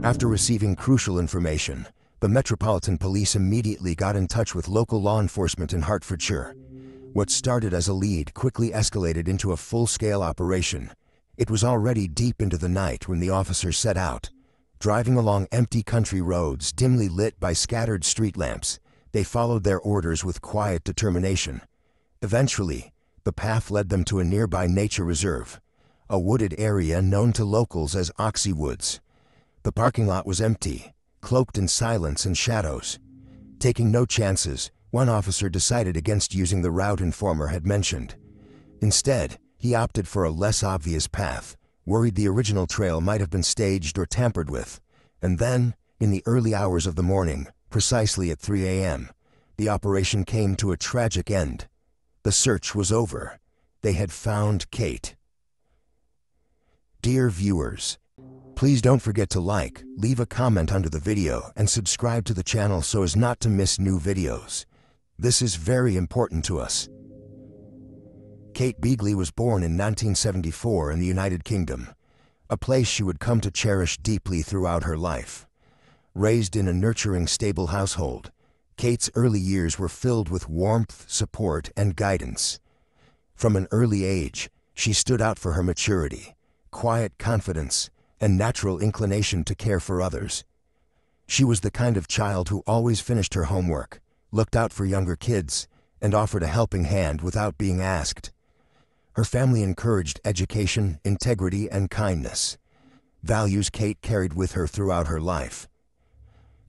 After receiving crucial information, the Metropolitan Police immediately got in touch with local law enforcement in Hertfordshire. What started as a lead quickly escalated into a full-scale operation. It was already deep into the night when the officers set out. Driving along empty country roads dimly lit by scattered street lamps, they followed their orders with quiet determination. Eventually, the path led them to a nearby nature reserve, a wooded area known to locals as Oxy Woods. The parking lot was empty, cloaked in silence and shadows. Taking no chances, one officer decided against using the route informer had mentioned. Instead, he opted for a less obvious path, worried the original trail might have been staged or tampered with. And then, in the early hours of the morning, precisely at 3 a.m., the operation came to a tragic end. The search was over. They had found Kate. Dear viewers, please don't forget to like, leave a comment under the video, and subscribe to the channel so as not to miss new videos. This is very important to us. Kate Beagley was born in 1974 in the United Kingdom, a place she would come to cherish deeply throughout her life. Raised in a nurturing, stable household, Kate's early years were filled with warmth, support, and guidance. From an early age, she stood out for her maturity, quiet confidence, and natural inclination to care for others. She was the kind of child who always finished her homework, looked out for younger kids, and offered a helping hand without being asked. Her family encouraged education, integrity, and kindness, values Kate carried with her throughout her life.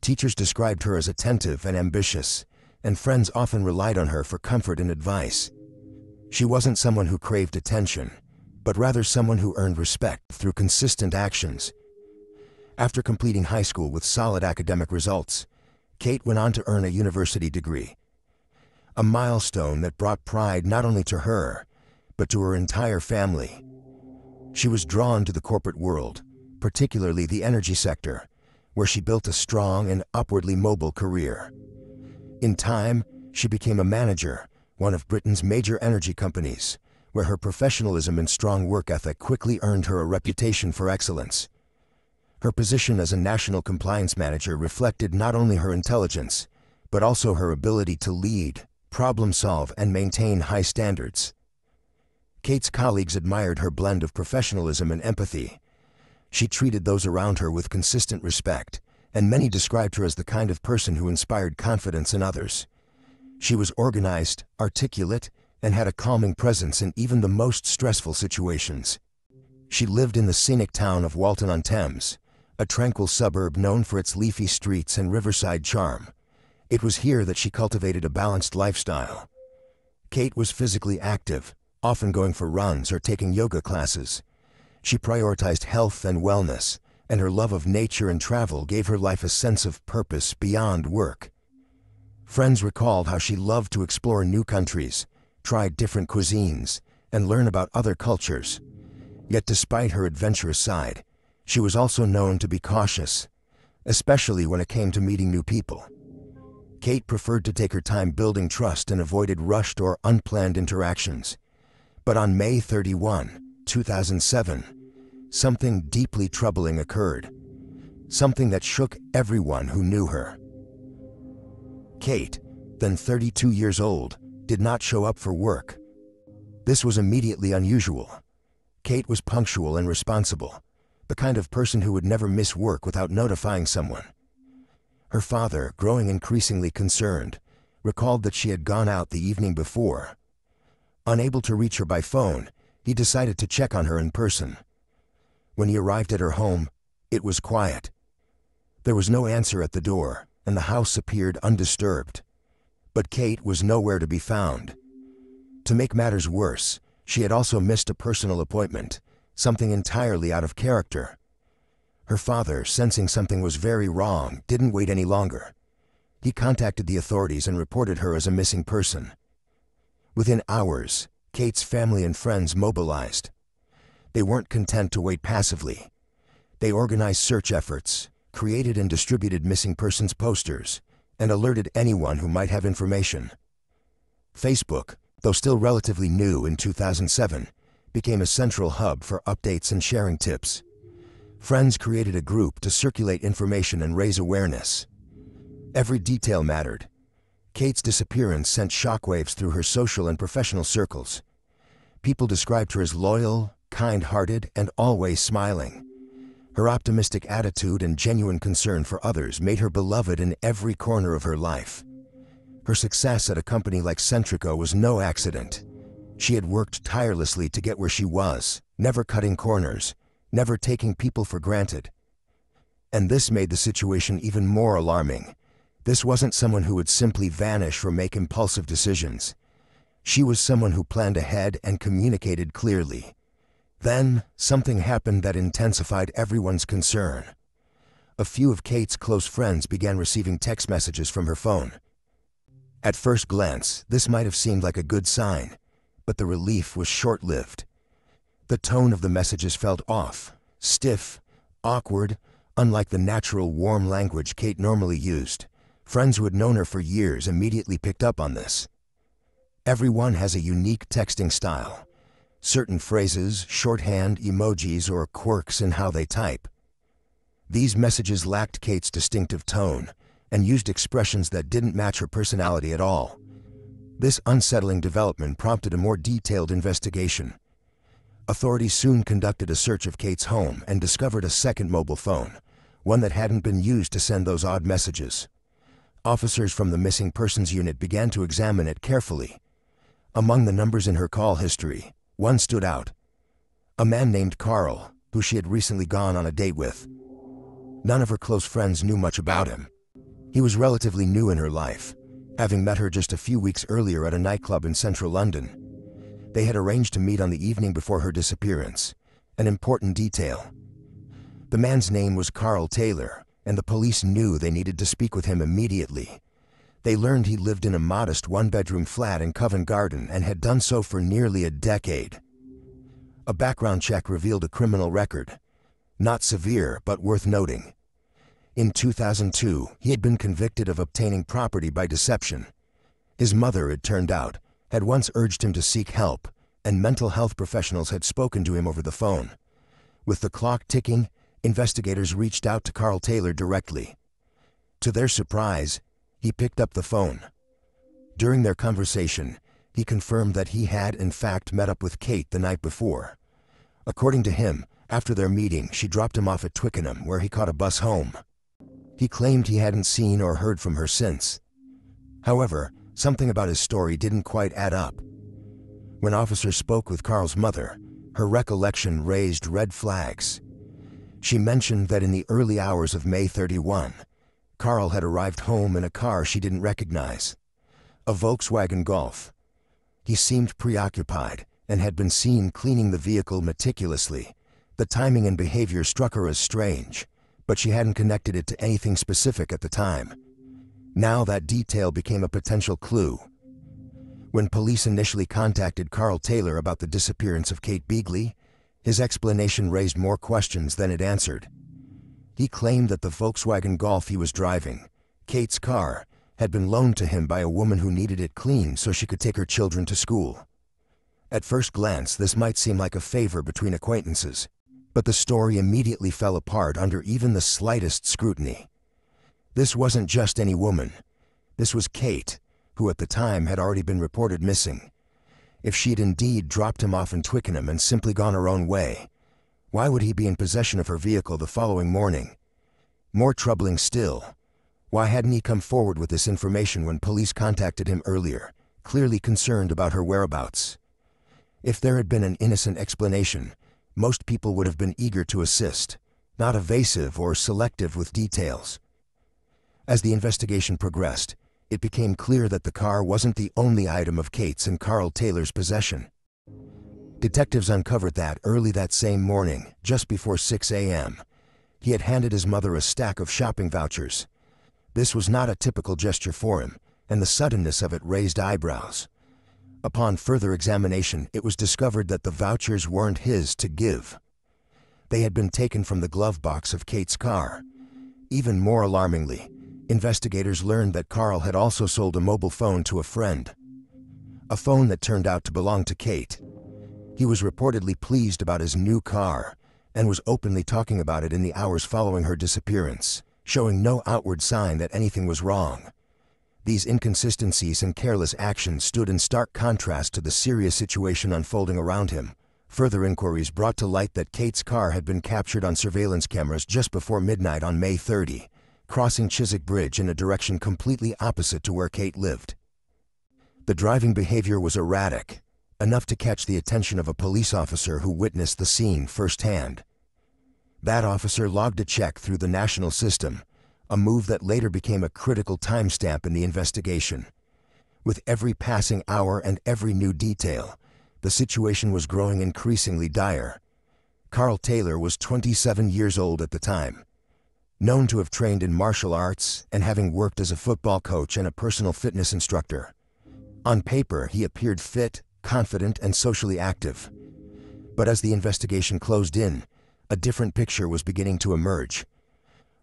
Teachers described her as attentive and ambitious, and friends often relied on her for comfort and advice. She wasn't someone who craved attention, but rather someone who earned respect through consistent actions. After completing high school with solid academic results, Kate went on to earn a university degree, a milestone that brought pride not only to her, but to her entire family. She was drawn to the corporate world, particularly the energy sector, where she built a strong and upwardly mobile career. In time, she became a manager, one of Britain's major energy companies, where her professionalism and strong work ethic quickly earned her a reputation for excellence. Her position as a national compliance manager reflected not only her intelligence, but also her ability to lead, problem-solve, and maintain high standards. Kate's colleagues admired her blend of professionalism and empathy. She treated those around her with consistent respect, and many described her as the kind of person who inspired confidence in others. She was organized, articulate, and had a calming presence in even the most stressful situations. She lived in the scenic town of Walton-on-Thames, a tranquil suburb known for its leafy streets and riverside charm. It was here that she cultivated a balanced lifestyle. Kate was physically active, often going for runs or taking yoga classes. She prioritized health and wellness, and her love of nature and travel gave her life a sense of purpose beyond work. Friends recalled how she loved to explore new countries, try different cuisines, and learn about other cultures. Yet despite her adventurous side, she was also known to be cautious, especially when it came to meeting new people. Kate preferred to take her time building trust and avoided rushed or unplanned interactions. But on May 31, 2007, something deeply troubling occurred, something that shook everyone who knew her. Kate, then 32 years old, did not show up for work. This was immediately unusual. Kate was punctual and responsible, the kind of person who would never miss work without notifying someone. Her father, growing increasingly concerned, recalled that she had gone out the evening before. Unable to reach her by phone, he decided to check on her in person. When he arrived at her home, it was quiet. There was no answer at the door, and the house appeared undisturbed. But Kate was nowhere to be found. To make matters worse, she had also missed a personal appointment, something entirely out of character. Her father, sensing something was very wrong, didn't wait any longer. He contacted the authorities and reported her as a missing person. Within hours, Kate's family and friends mobilized. They weren't content to wait passively. They organized search efforts, created and distributed missing persons posters, and alerted anyone who might have information. Facebook, though still relatively new in 2007, became a central hub for updates and sharing tips. Friends created a group to circulate information and raise awareness. Every detail mattered. Kate's disappearance sent shockwaves through her social and professional circles. People described her as loyal, kind-hearted, and always smiling. Her optimistic attitude and genuine concern for others made her beloved in every corner of her life. Her success at a company like Centrico was no accident. She had worked tirelessly to get where she was, never cutting corners, never taking people for granted. And this made the situation even more alarming. This wasn't someone who would simply vanish or make impulsive decisions. She was someone who planned ahead and communicated clearly. Then, something happened that intensified everyone's concern. A few of Kate's close friends began receiving text messages from her phone. At first glance, this might have seemed like a good sign, but the relief was short-lived. The tone of the messages felt off, stiff, awkward, unlike the natural, warm language Kate normally used. Friends who had known her for years immediately picked up on this. Everyone has a unique texting style. Certain phrases, shorthand, emojis, or quirks in how they type. These messages lacked Kate's distinctive tone and used expressions that didn't match her personality at all. This unsettling development prompted a more detailed investigation. Authorities soon conducted a search of Kate's home and discovered a second mobile phone, one that hadn't been used to send those odd messages. Officers from the Missing Persons Unit began to examine it carefully. Among the numbers in her call history, one stood out. A man named Carl, who she had recently gone on a date with. None of her close friends knew much about him. He was relatively new in her life, having met her just a few weeks earlier at a nightclub in central London. They had arranged to meet on the evening before her disappearance, an important detail. The man's name was Carl Taylor, and the police knew they needed to speak with him immediately. They learned he lived in a modest one-bedroom flat in Covent Garden and had done so for nearly a decade. A background check revealed a criminal record. Not severe, but worth noting. In 2002, he had been convicted of obtaining property by deception. His mother, it turned out, had once urged him to seek help, and mental health professionals had spoken to him over the phone. With the clock ticking, investigators reached out to Carl Taylor directly. To their surprise, he picked up the phone. During their conversation, he confirmed that he had in fact met up with Kate the night before. According to him, after their meeting, she dropped him off at Twickenham, where he caught a bus home. He claimed he hadn't seen or heard from her since. However, something about his story didn't quite add up. When officers spoke with Carl's mother, her recollection raised red flags. She mentioned that in the early hours of May 31, Carl had arrived home in a car she didn't recognize, a Volkswagen Golf. He seemed preoccupied and had been seen cleaning the vehicle meticulously. The timing and behavior struck her as strange, but she hadn't connected it to anything specific at the time. Now that detail became a potential clue. When police initially contacted Carl Taylor about the disappearance of Kate Beagley, his explanation raised more questions than it answered. He claimed that the Volkswagen Golf he was driving, Kate's car, had been loaned to him by a woman who needed it cleaned so she could take her children to school. At first glance, this might seem like a favor between acquaintances, but the story immediately fell apart under even the slightest scrutiny. This wasn't just any woman. This was Kate, who at the time had already been reported missing. If she'd indeed dropped him off in Twickenham and simply gone her own way, why would he be in possession of her vehicle the following morning? More troubling still, why hadn't he come forward with this information when police contacted him earlier, clearly concerned about her whereabouts? If there had been an innocent explanation, most people would have been eager to assist, not evasive or selective with details. As the investigation progressed, it became clear that the car wasn't the only item of Kate's and Carl Taylor's possession. Detectives uncovered that early that same morning, just before 6 a.m., he had handed his mother a stack of shopping vouchers. This was not a typical gesture for him, and the suddenness of it raised eyebrows. Upon further examination, it was discovered that the vouchers weren't his to give. They had been taken from the glove box of Kate's car. Even more alarmingly, investigators learned that Carl had also sold a mobile phone to a friend. A phone that turned out to belong to Kate. He was reportedly pleased about his new car, and was openly talking about it in the hours following her disappearance, showing no outward sign that anything was wrong. These inconsistencies and careless actions stood in stark contrast to the serious situation unfolding around him. Further inquiries brought to light that Kate's car had been captured on surveillance cameras just before midnight on May 30, crossing Chiswick Bridge in a direction completely opposite to where Kate lived. The driving behavior was erratic, enough to catch the attention of a police officer who witnessed the scene firsthand. That officer logged a check through the national system, a move that later became a critical timestamp in the investigation. With every passing hour and every new detail, the situation was growing increasingly dire. Carl Taylor was 27 years old at the time. Known to have trained in martial arts and having worked as a football coach and a personal fitness instructor. On paper, he appeared fit, confident, and socially active. But as the investigation closed in, a different picture was beginning to emerge.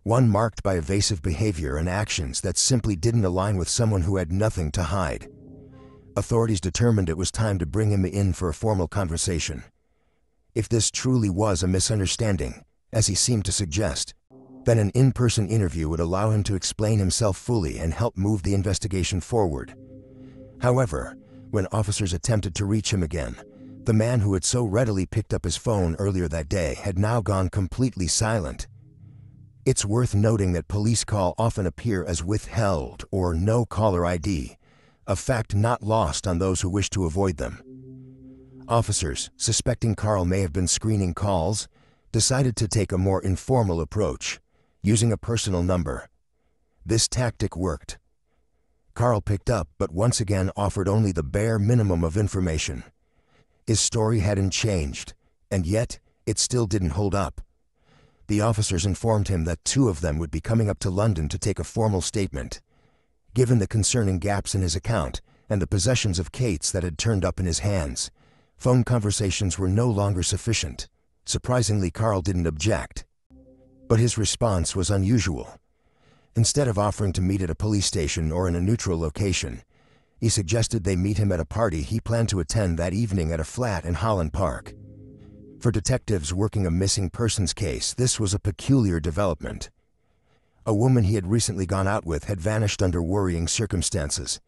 One marked by evasive behavior and actions that simply didn't align with someone who had nothing to hide. Authorities determined it was time to bring him in for a formal conversation. If this truly was a misunderstanding, as he seemed to suggest, then an in-person interview would allow him to explain himself fully and help move the investigation forward. However, when officers attempted to reach him again, the man who had so readily picked up his phone earlier that day had now gone completely silent. It's worth noting that police calls often appear as withheld or no caller ID, a fact not lost on those who wish to avoid them. Officers, suspecting Carl may have been screening calls, decided to take a more informal approach, using a personal number. This tactic worked. Carl picked up but once again offered only the bare minimum of information. His story hadn't changed, and yet it still didn't hold up. The officers informed him that two of them would be coming up to London to take a formal statement. Given the concerning gaps in his account and the possessions of Kate's that had turned up in his hands, phone conversations were no longer sufficient. Surprisingly, Carl didn't object. But his response was unusual. Instead of offering to meet at a police station or in a neutral location, he suggested they meet him at a party he planned to attend that evening at a flat in Holland Park. For detectives working a missing persons case, this was a peculiar development. A woman he had recently gone out with had vanished under worrying circumstances,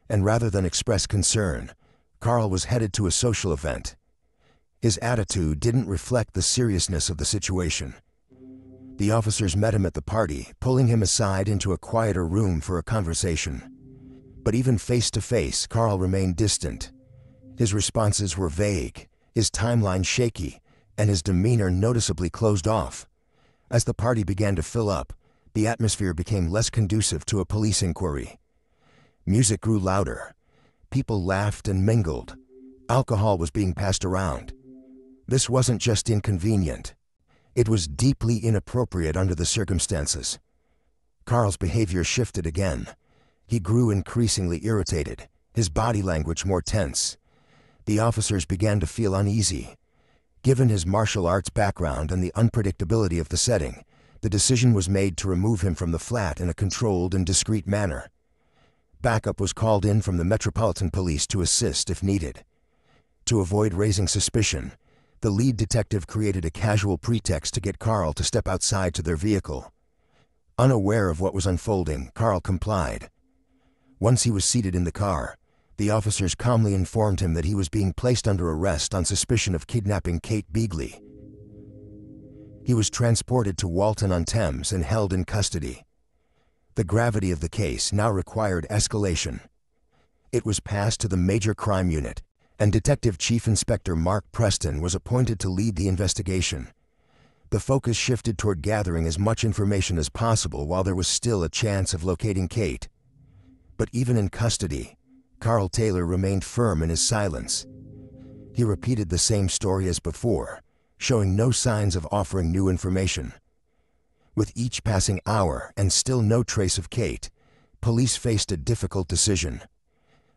and rather than express concern, Carl was headed to a social event. His attitude didn't reflect the seriousness of the situation. The officers met him at the party, pulling him aside into a quieter room for a conversation. But even face-to-face, Carl remained distant. His responses were vague, his timeline shaky, and his demeanor noticeably closed off. As the party began to fill up, the atmosphere became less conducive to a police inquiry. Music grew louder. People laughed and mingled. Alcohol was being passed around. This wasn't just inconvenient. It was deeply inappropriate under the circumstances. Carl's behavior shifted again. He grew increasingly irritated, his body language more tense. The officers began to feel uneasy. Given his martial arts background and the unpredictability of the setting, the decision was made to remove him from the flat in a controlled and discreet manner. Backup was called in from the Metropolitan Police to assist if needed. To avoid raising suspicion, the lead detective created a casual pretext to get Carl to step outside to their vehicle. Unaware of what was unfolding, Carl complied. Once he was seated in the car, the officers calmly informed him that he was being placed under arrest on suspicion of kidnapping Kate Beagley. He was transported to Walton-on-Thames and held in custody. The gravity of the case now required escalation. It was passed to the Major Crime Unit, and Detective Chief Inspector Mark Preston was appointed to lead the investigation. The focus shifted toward gathering as much information as possible while there was still a chance of locating Kate. But even in custody, Carl Taylor remained firm in his silence. He repeated the same story as before, showing no signs of offering new information. With each passing hour and still no trace of Kate, police faced a difficult decision.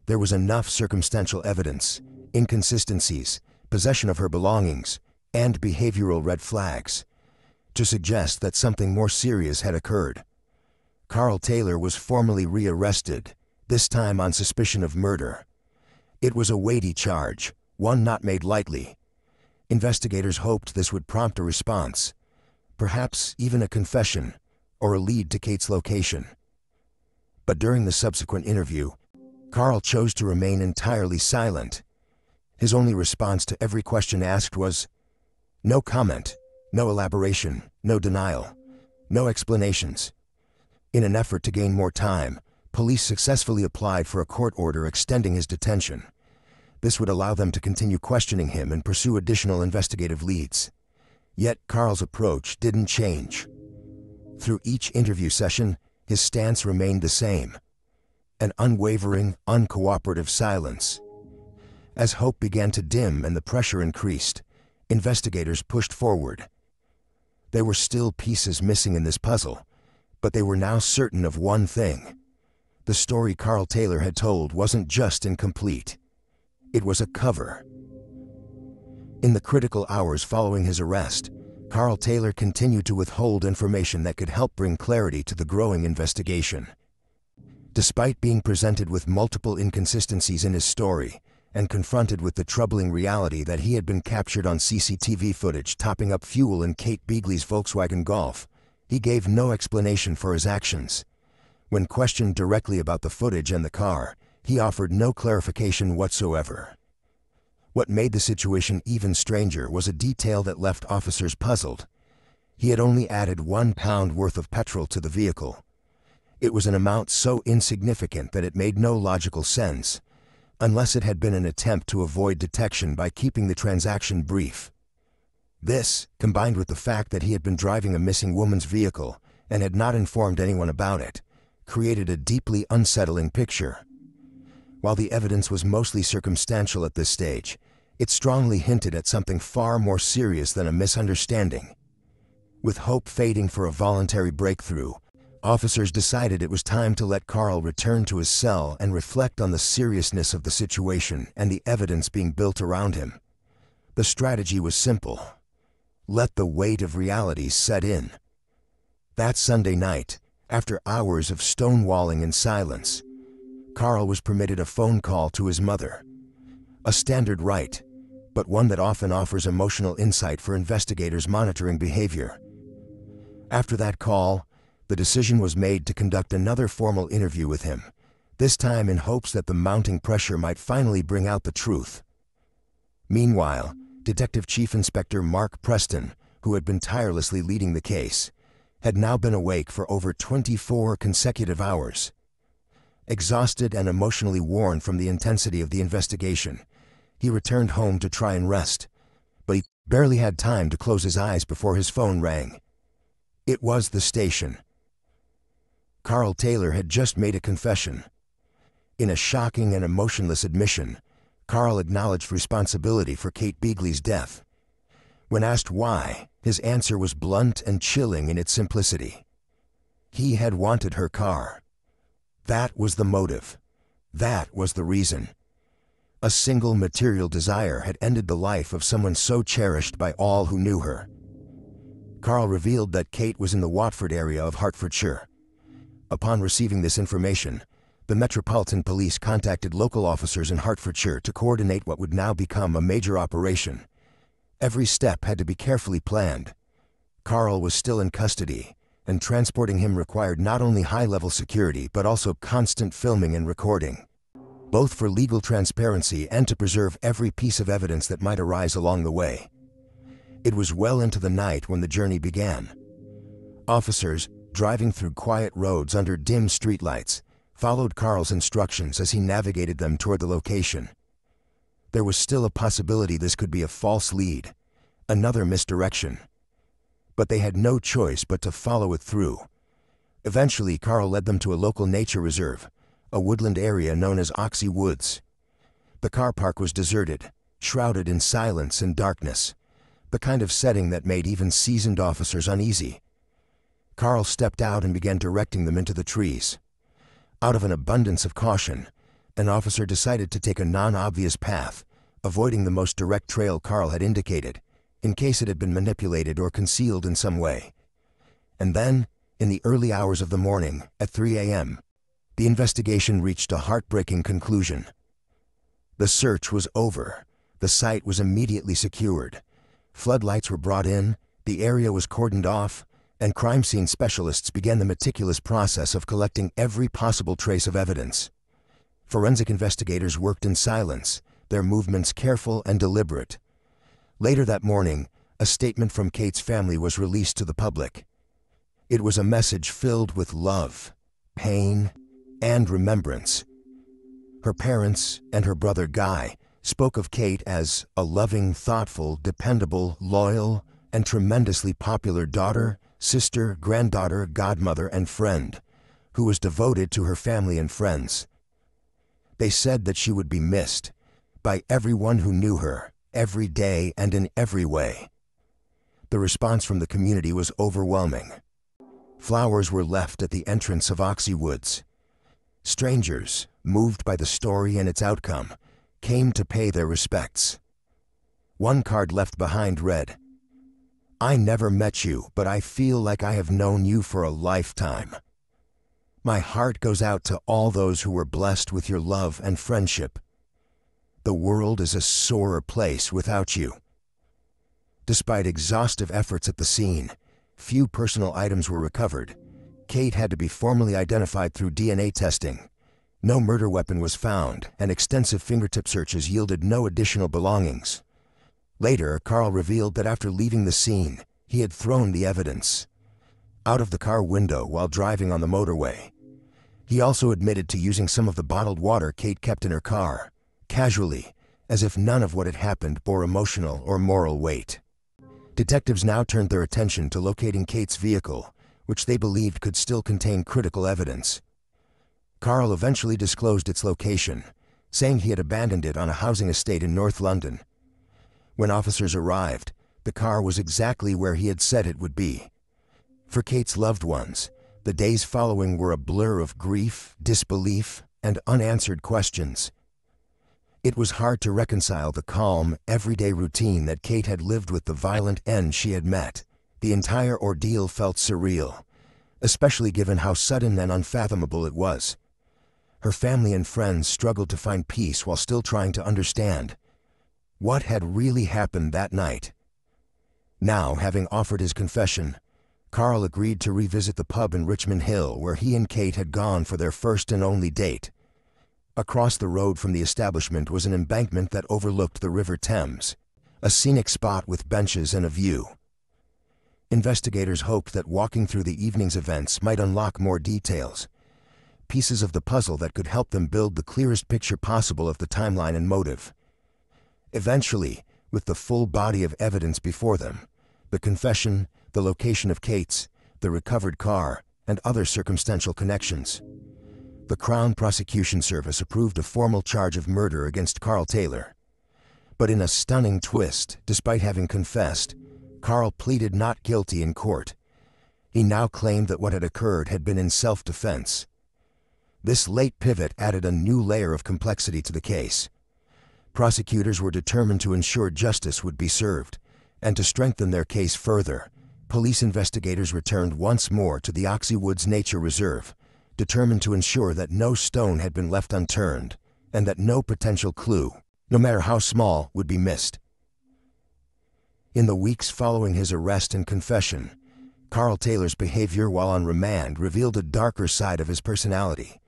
There was enough circumstantial evidence, inconsistencies, possession of her belongings, and behavioral red flags to suggest that something more serious had occurred. Carl Taylor was formally rearrested, this time on suspicion of murder. It was a weighty charge, one not made lightly. Investigators hoped this would prompt a response, perhaps even a confession or a lead to Kate's location. But during the subsequent interview, Carl chose to remain entirely silent. His only response to every question asked was, "No comment, no elaboration, no denial, no explanations." In an effort to gain more time, police successfully applied for a court order extending his detention. This would allow them to continue questioning him and pursue additional investigative leads. Yet Carl's approach didn't change. Through each interview session, his stance remained the same: an unwavering, uncooperative silence. As hope began to dim and the pressure increased, investigators pushed forward. There were still pieces missing in this puzzle, but they were now certain of one thing: the story Carl Taylor had told wasn't just incomplete. It was a cover. In the critical hours following his arrest, Carl Taylor continued to withhold information that could help bring clarity to the growing investigation. Despite being presented with multiple inconsistencies in his story and confronted with the troubling reality that he had been captured on CCTV footage topping up fuel in Kate Beagley's Volkswagen Golf, he gave no explanation for his actions. When questioned directly about the footage and the car, he offered no clarification whatsoever. What made the situation even stranger was a detail that left officers puzzled. He had only added 1 pound worth of petrol to the vehicle. It was an amount so insignificant that it made no logical sense, unless it had been an attempt to avoid detection by keeping the transaction brief. This, combined with the fact that he had been driving a missing woman's vehicle and had not informed anyone about it, created a deeply unsettling picture. While the evidence was mostly circumstantial at this stage, it strongly hinted at something far more serious than a misunderstanding. With hope fading for a voluntary breakthrough, officers decided it was time to let Carl return to his cell and reflect on the seriousness of the situation and the evidence being built around him. The strategy was simple: let the weight of reality set in. That Sunday night, after hours of stonewalling and silence, Carl was permitted a phone call to his mother. A standard right, but one that often offers emotional insight for investigators monitoring behavior. After that call, the decision was made to conduct another formal interview with him, this time in hopes that the mounting pressure might finally bring out the truth. Meanwhile, Detective Chief Inspector Mark Preston, who had been tirelessly leading the case, had now been awake for over 24 consecutive hours. Exhausted and emotionally worn from the intensity of the investigation, he returned home to try and rest, but he barely had time to close his eyes before his phone rang. It was the station. Carl Taylor had just made a confession. In a shocking and emotionless admission, Carl acknowledged responsibility for Kate Beagley's death. When asked why, his answer was blunt and chilling in its simplicity. He had wanted her car. That was the motive. That was the reason. A single material desire had ended the life of someone so cherished by all who knew her. Carl revealed that Kate was in the Watford area of Hertfordshire. Upon receiving this information, the Metropolitan Police contacted local officers in Hertfordshire to coordinate what would now become a major operation. Every step had to be carefully planned. Carl was still in custody, and transporting him required not only high-level security but also constant filming and recording, both for legal transparency and to preserve every piece of evidence that might arise along the way. It was well into the night when the journey began. Officers, driving through quiet roads under dim streetlights, followed Carl's instructions as he navigated them toward the location. There was still a possibility this could be a false lead, another misdirection. But they had no choice but to follow it through. Eventually, Carl led them to a local nature reserve, a woodland area known as Oxey Woods. The car park was deserted, shrouded in silence and darkness, the kind of setting that made even seasoned officers uneasy. Carl stepped out and began directing them into the trees. Out of an abundance of caution, an officer decided to take a non-obvious path, avoiding the most direct trail Carl had indicated, in case it had been manipulated or concealed in some way. And then, in the early hours of the morning, at 3 a.m., the investigation reached a heartbreaking conclusion. The search was over, the site was immediately secured, Floodlights were brought in, the area was cordoned off, and crime scene specialists began the meticulous process of collecting every possible trace of evidence. Forensic investigators worked in silence, their movements careful and deliberate. Later that morning, a statement from Kate's family was released to the public. It was a message filled with love, pain, and remembrance. Her parents and her brother Guy spoke of Kate as a loving, thoughtful, dependable, loyal, and tremendously popular daughter, sister, granddaughter, godmother, and friend, who was devoted to her family and friends. They said that she would be missed by everyone who knew her, every day and in every way. The response from the community was overwhelming. Flowers were left at the entrance of Oxy Woods. Strangers, moved by the story and its outcome, came to pay their respects. One card left behind read, "I never met you, but I feel like I have known you for a lifetime. My heart goes out to all those who were blessed with your love and friendship. The world is a sorer place without you." Despite exhaustive efforts at the scene, few personal items were recovered. Kate had to be formally identified through DNA testing. No murder weapon was found, and extensive fingertip searches yielded no additional belongings. Later, Carl revealed that after leaving the scene, he had thrown the evidence out of the car window while driving on the motorway. He also admitted to using some of the bottled water Kate kept in her car, casually, as if none of what had happened bore emotional or moral weight. Detectives now turned their attention to locating Kate's vehicle, which they believed could still contain critical evidence. Carl eventually disclosed its location, saying he had abandoned it on a housing estate in North London. When officers arrived, the car was exactly where he had said it would be. For Kate's loved ones, the days following were a blur of grief, disbelief, and unanswered questions. It was hard to reconcile the calm, everyday routine that Kate had lived with the violent end she had met. The entire ordeal felt surreal, especially given how sudden and unfathomable it was. Her family and friends struggled to find peace while still trying to understand what had really happened that night. Now, having offered his confession, Carl agreed to revisit the pub in Richmond Hill where he and Kate had gone for their first and only date. Across the road from the establishment was an embankment that overlooked the River Thames, a scenic spot with benches and a view. Investigators hoped that walking through the evening's events might unlock more details, pieces of the puzzle that could help them build the clearest picture possible of the timeline and motive. Eventually, with the full body of evidence before them, the confession, the location of Kate's, the recovered car, and other circumstantial connections, the Crown Prosecution Service approved a formal charge of murder against Carl Taylor. But in a stunning twist, despite having confessed, Carl pleaded not guilty in court. He now claimed that what had occurred had been in self-defense. This late pivot added a new layer of complexity to the case. Prosecutors were determined to ensure justice would be served, and to strengthen their case further, police investigators returned once more to the Oxy Woods Nature Reserve, determined to ensure that no stone had been left unturned, and that no potential clue, no matter how small, would be missed. In the weeks following his arrest and confession, Carl Taylor's behavior while on remand revealed a darker side of his personality,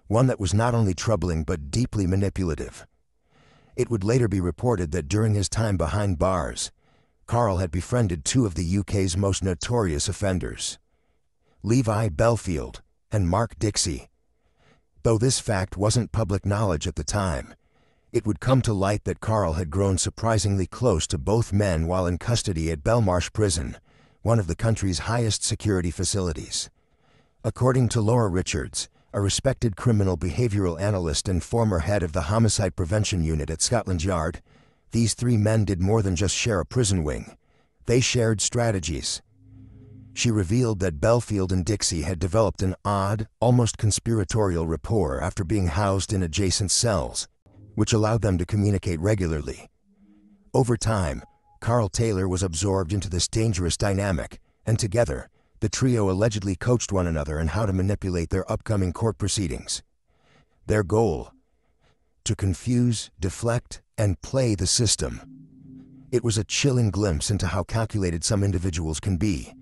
one that was not only troubling but deeply manipulative. It would later be reported that during his time behind bars, Carl had befriended two of the UK's most notorious offenders, Levi Belfield and Mark Dixie. Though this fact wasn't public knowledge at the time, it would come to light that Carl had grown surprisingly close to both men while in custody at Belmarsh Prison, one of the country's highest security facilities. According to Laura Richards, a respected criminal behavioral analyst and former head of the Homicide Prevention Unit at Scotland Yard, these three men did more than just share a prison wing. They shared strategies. She revealed that Belfield and Dixie had developed an odd, almost conspiratorial rapport after being housed in adjacent cells, which allowed them to communicate regularly. Over time, Carl Taylor was absorbed into this dangerous dynamic, and together, the trio allegedly coached one another in how to manipulate their upcoming court proceedings. Their goal: to confuse, deflect, and play the system. It was a chilling glimpse into how calculated some individuals can be,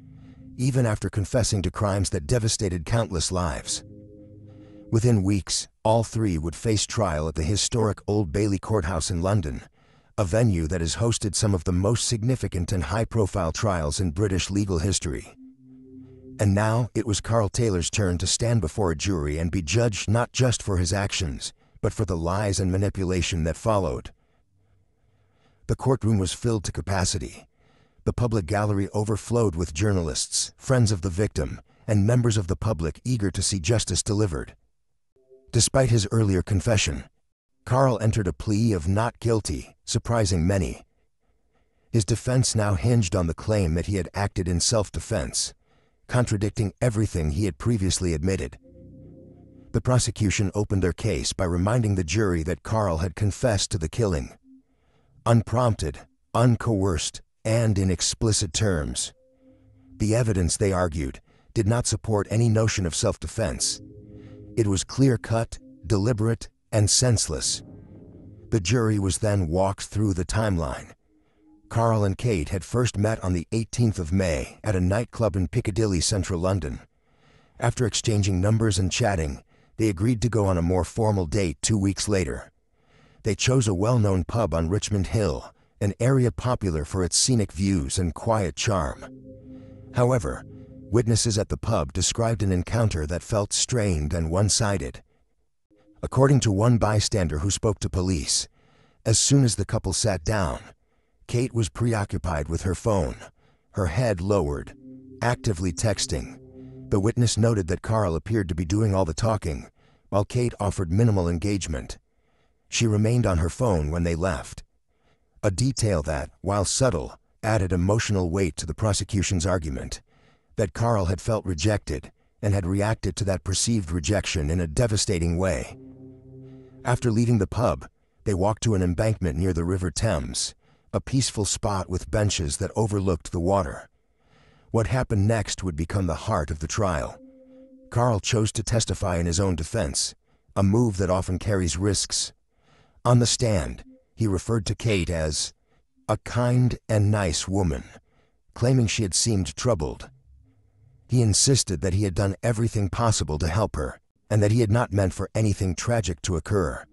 even after confessing to crimes that devastated countless lives. Within weeks, all three would face trial at the historic Old Bailey Courthouse in London, a venue that has hosted some of the most significant and high-profile trials in British legal history. And now it was Carl Taylor's turn to stand before a jury and be judged not just for his actions, but for the lies and manipulation that followed. The courtroom was filled to capacity. The public gallery overflowed with journalists, friends of the victim, and members of the public eager to see justice delivered. Despite his earlier confession, Carl entered a plea of not guilty, surprising many. His defense now hinged on the claim that he had acted in self-defense, contradicting everything he had previously admitted. The prosecution opened their case by reminding the jury that Carl had confessed to the killing. Unprompted, uncoerced, and in explicit terms. The evidence, they argued, did not support any notion of self-defense. It was clear-cut, deliberate, and senseless. The jury was then walked through the timeline. Carl and Kate had first met on the 18th of May at a nightclub in Piccadilly, central London. After exchanging numbers and chatting, they agreed to go on a more formal date 2 weeks later. They chose a well-known pub on Richmond Hill, an area popular for its scenic views and quiet charm. However, witnesses at the pub described an encounter that felt strained and one-sided. According to one bystander who spoke to police, as soon as the couple sat down, Kate was preoccupied with her phone, her head lowered, actively texting. The witness noted that Carl appeared to be doing all the talking, while Kate offered minimal engagement. She remained on her phone when they left. A detail that, while subtle, added emotional weight to the prosecution's argument, that Carl had felt rejected and had reacted to that perceived rejection in a devastating way. After leaving the pub, they walked to an embankment near the River Thames, a peaceful spot with benches that overlooked the water. What happened next would become the heart of the trial. Carl chose to testify in his own defense, a move that often carries risks. On the stand, he referred to Kate as a kind and nice woman, claiming she had seemed troubled. He insisted that he had done everything possible to help her, and that he had not meant for anything tragic to occur.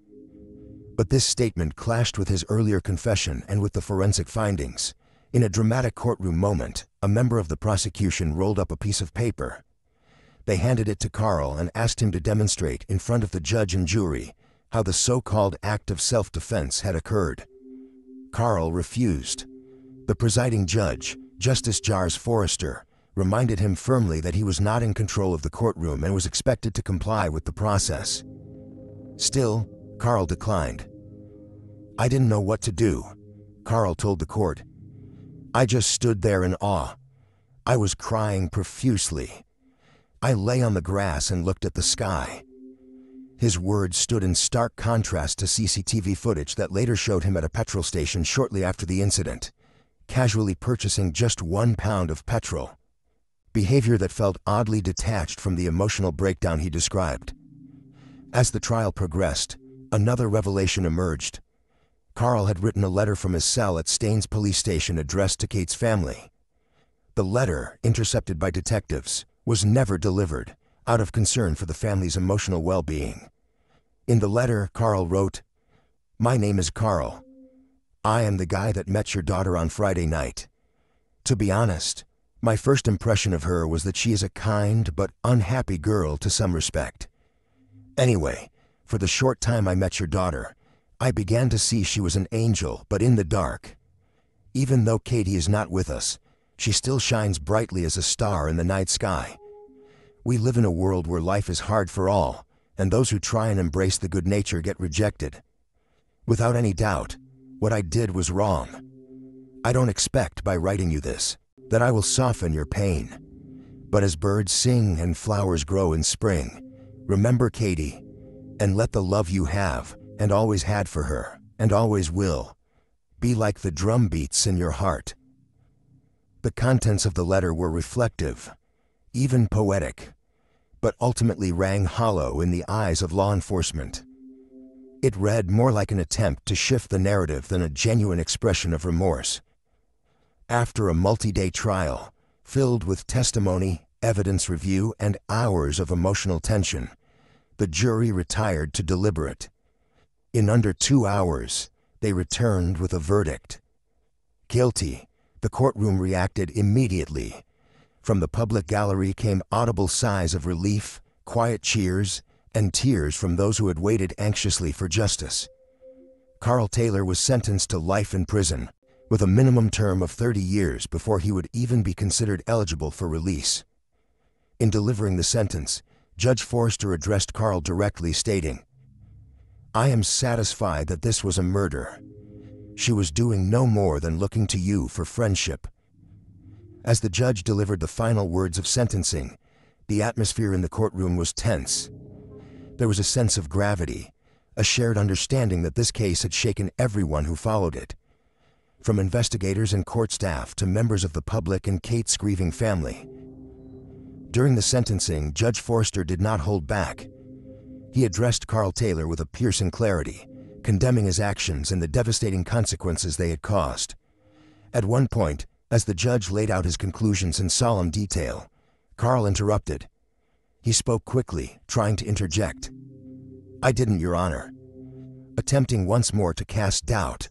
But this statement clashed with his earlier confession and with the forensic findings. In a dramatic courtroom moment, a member of the prosecution rolled up a piece of paper. They handed it to Carl and asked him to demonstrate in front of the judge and jury how the so-called act of self-defense had occurred. Carl refused. The presiding judge, Justice Giles Forrester, reminded him firmly that he was not in control of the courtroom and was expected to comply with the process. Still, Carl declined. "I didn't know what to do," Carl told the court. "I just stood there in awe. I was crying profusely. I lay on the grass and looked at the sky." His words stood in stark contrast to CCTV footage that later showed him at a petrol station shortly after the incident, casually purchasing just 1 pound of petrol. Behavior that felt oddly detached from the emotional breakdown he described. As the trial progressed, another revelation emerged. Carl had written a letter from his cell at Staines police station addressed to Kate's family. The letter, intercepted by detectives, was never delivered, out of concern for the family's emotional well-being. In the letter, Carl wrote, "My name is Carl. I am the guy that met your daughter on Friday night. To be honest, my first impression of her was that she is a kind but unhappy girl to some respect. Anyway, for the short time I met your daughter, I began to see she was an angel, but in the dark. Even though Katie is not with us, she still shines brightly as a star in the night sky. We live in a world where life is hard for all, and those who try and embrace the good nature get rejected. Without any doubt, what I did was wrong. I don't expect, by writing you this, that I will soften your pain. But as birds sing and flowers grow in spring, remember Katie, and let the love you have, and always had for her, and always will, be like the drum beats in your heart." The contents of the letter were reflective, even poetic, but ultimately rang hollow in the eyes of law enforcement. It read more like an attempt to shift the narrative than a genuine expression of remorse, After a multi-day trial, filled with testimony, evidence review, and hours of emotional tension, the jury retired to deliberate. In under 2 hours, they returned with a verdict. Guilty. The courtroom reacted immediately. From the public gallery came audible sighs of relief, quiet cheers, and tears from those who had waited anxiously for justice. Carl Taylor was sentenced to life in prison, with a minimum term of 30 years before he would even be considered eligible for release. In delivering the sentence, Judge Forster addressed Carl directly, stating, "I am satisfied that this was a murder. She was doing no more than looking to you for friendship." As the judge delivered the final words of sentencing, the atmosphere in the courtroom was tense. There was a sense of gravity, a shared understanding that this case had shaken everyone who followed it. From investigators and court staff to members of the public and Kate's grieving family. During the sentencing, Judge Forster did not hold back. He addressed Carl Taylor with a piercing clarity, condemning his actions and the devastating consequences they had caused. At one point, as the judge laid out his conclusions in solemn detail, Carl interrupted. He spoke quickly, trying to interject. "I didn't, Your Honor," attempting once more to cast doubt,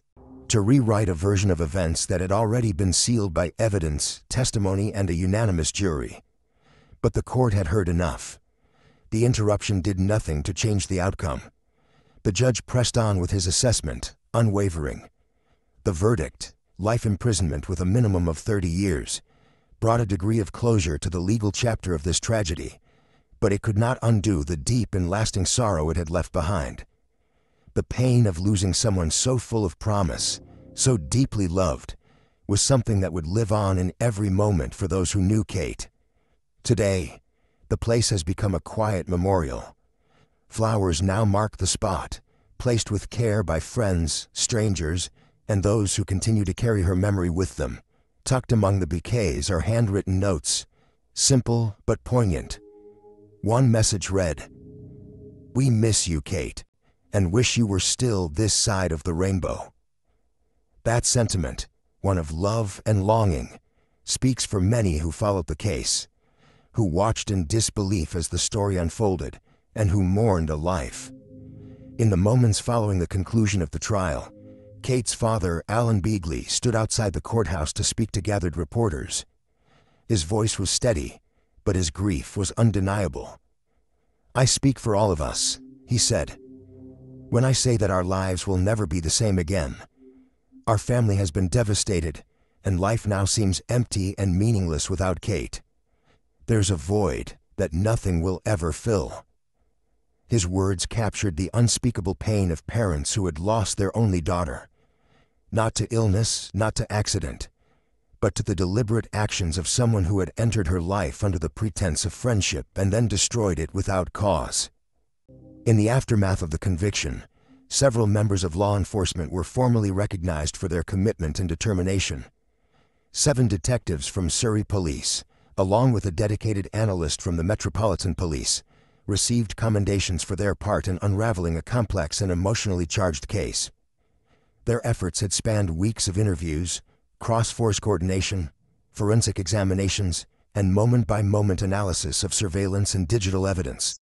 to rewrite a version of events that had already been sealed by evidence, testimony, and a unanimous jury. But the court had heard enough. The interruption did nothing to change the outcome. The judge pressed on with his assessment, unwavering. The verdict, life imprisonment with a minimum of 30 years, brought a degree of closure to the legal chapter of this tragedy, but it could not undo the deep and lasting sorrow it had left behind. The pain of losing someone so full of promise, so deeply loved, was something that would live on in every moment for those who knew Kate. Today, the place has become a quiet memorial. Flowers now mark the spot, placed with care by friends, strangers, and those who continue to carry her memory with them. Tucked among the bouquets are handwritten notes, simple but poignant. One message read, "We miss you, Kate, and wish you were still this side of the rainbow." That sentiment, one of love and longing, speaks for many who followed the case, who watched in disbelief as the story unfolded, and who mourned a life. In the moments following the conclusion of the trial, Kate's father, Alan Beagley, stood outside the courthouse to speak to gathered reporters. His voice was steady, but his grief was undeniable. "I speak for all of us," he said, "when I say that our lives will never be the same again. Our family has been devastated, and life now seems empty and meaningless without Kate. There's a void that nothing will ever fill." His words captured the unspeakable pain of parents who had lost their only daughter. Not to illness, not to accident, but to the deliberate actions of someone who had entered her life under the pretense of friendship and then destroyed it without cause. In the aftermath of the conviction, several members of law enforcement were formally recognized for their commitment and determination. 7 detectives from Surrey Police, along with a dedicated analyst from the Metropolitan Police, received commendations for their part in unraveling a complex and emotionally charged case. Their efforts had spanned weeks of interviews, cross-force coordination, forensic examinations, and moment-by-moment analysis of surveillance and digital evidence.